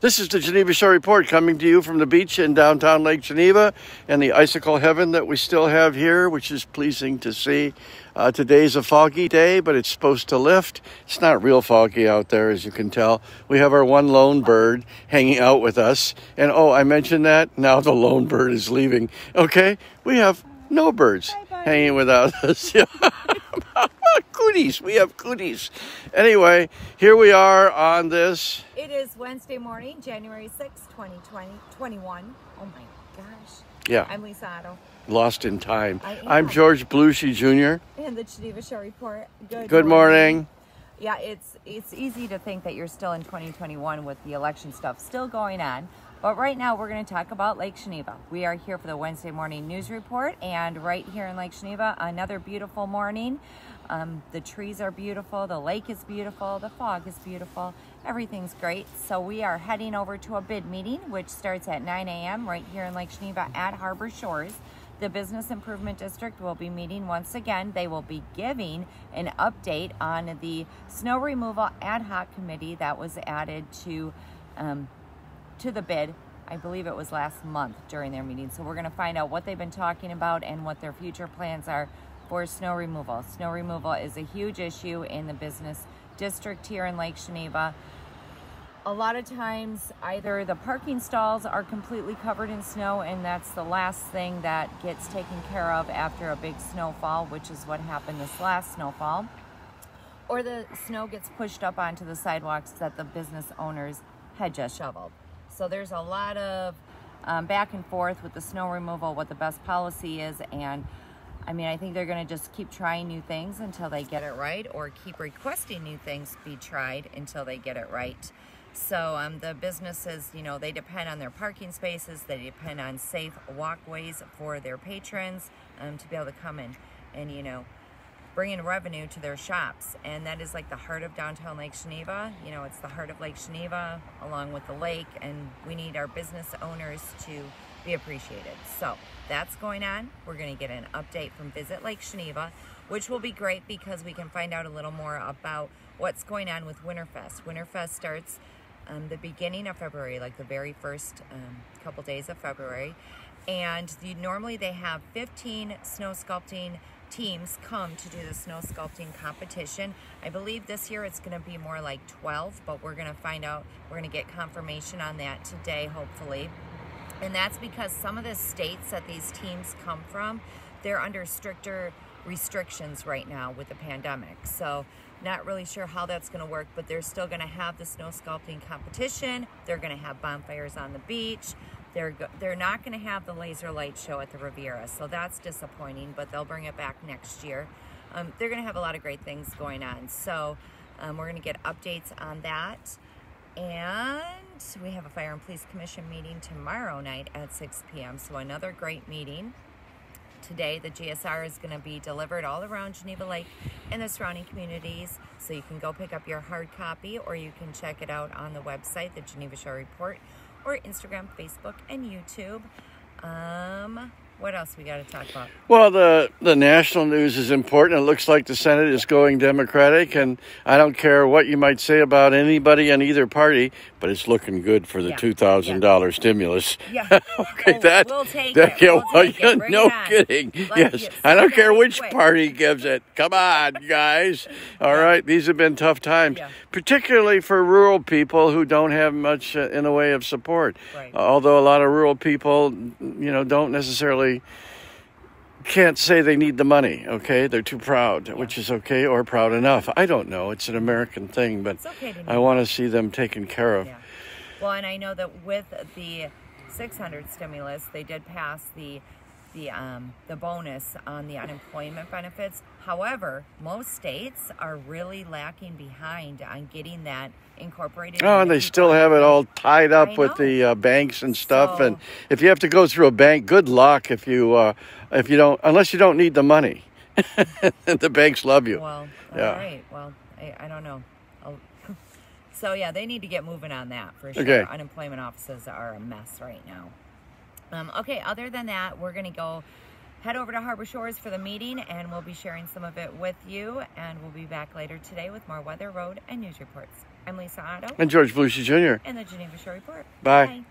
This is the Geneva Shore Report coming to you from the beach in downtown Lake Geneva and the icicle heaven that we still have here, which is pleasing to see. Today's a foggy day, but it's supposed to lift. It's not real foggy out there, as you can tell. We have our one lone bird hanging out with us. And I mentioned that. Now the lone bird is leaving. Okay, we have no birds hanging without us. Cooties. We have cooties. Anyway, here we are on this. It is Wednesday morning, January 6th, 2021. Oh my gosh. Yeah. I'm Lisa Otto. Lost in time. I'm George Belushi Jr. And the Geneva Shore Report. Good morning. Yeah, it's easy to think that you're still in 2021 with the election stuff still going on. But right now we're going to talk about Lake Geneva. We are here for the Wednesday morning news report, and right here in Lake Geneva, another beautiful morning. The trees are beautiful, the lake is beautiful, the fog is beautiful, everything's great. So we are heading over to a bid meeting, which starts at 9 a.m. right here in Lake Geneva at Harbor Shores. The Business Improvement District will be meeting once again. They will be giving an update on the snow removal ad hoc committee that was added to the bid. I believe it was last month during their meeting. So we're going to find out what they've been talking about and what their future plans are for snow removal. Snow removal is a huge issue in the business district here in Lake Geneva. A lot of times either the parking stalls are completely covered in snow, and that's the last thing that gets taken care of after a big snowfall, which is what happened this last snowfall, or the snow gets pushed up onto the sidewalks that the business owners had just shoveled. So there's a lot of back and forth with the snow removal, what the best policy is, and I mean, I think they're going to just keep trying new things until they get it right, or keep requesting new things be tried until they get it right. So the businesses, they depend on their parking spaces, they depend on safe walkways for their patrons to be able to come in and, bring in revenue to their shops. And that is like the heart of downtown Lake Geneva. It's the heart of Lake Geneva along with the lake, and we need our business owners to be appreciated. So that's going on. We're going to get an update from Visit Lake Geneva, which will be great because we can find out a little more about what's going on with Winterfest. Winterfest starts the beginning of February, like the very first couple days of February. And normally they have 15 snow sculpting teams come to do the snow sculpting competition. I believe this year it's going to be more like 12, but we're going to find out. We're going to get confirmation on that today, hopefully. And that's because some of the states that these teams come from, they're under stricter restrictions right now with the pandemic. So not really sure how that's going to work, but they're still going to have the snow sculpting competition. They're going to have bonfires on the beach. They're not going to have the laser light show at the Riviera, so that's disappointing, but they'll bring it back next year. They're going to have a lot of great things going on. So we're going to get updates on that. And we have a Fire and Police Commission meeting tomorrow night at 6 p.m. So another great meeting. Today, the GSR is going to be delivered all around Geneva Lake and the surrounding communities. So you can go pick up your hard copy, or you can check it out on the website, the Geneva Shore Report, or Instagram, Facebook, and YouTube. What else we got to talk about? Well, the national news is important. It looks like the Senate is going Democratic, and I don't care what you might say about anybody on either party, but it's looking good for the $2,000 stimulus. Yeah. Okay, we'll take it. We'll take it. Bring no it on. kidding. Yes, I don't care which party gives it. Come on, guys. All right, these have been tough times, particularly for rural people who don't have much in the way of support. Right. Although a lot of rural people, don't necessarily can't say they need the money, okay? They're too proud, which is okay, or proud enough. I don't know. It's an American thing, but I want to see them taken care of. Yeah. Well, and I know that with the 600 stimulus, they did pass the bonus on the unemployment benefits. However, most states are really lacking behind on getting that incorporated. Oh, and they still have it all tied up with the banks and stuff. And if you have to go through a bank, good luck if you don't, unless you don't need the money. The banks love you. Well, all right. Well, I don't know. So yeah, they need to get moving on that for sure. Okay. Unemployment offices are a mess right now. Okay, other than that, we're going to go head over to Harbor Shores for the meeting, and we'll be sharing some of it with you, and we'll be back later today with more weather, road, and news reports. I'm Lisa Otto. And George Belushi Jr. And the Geneva Shore Report. Bye. Bye.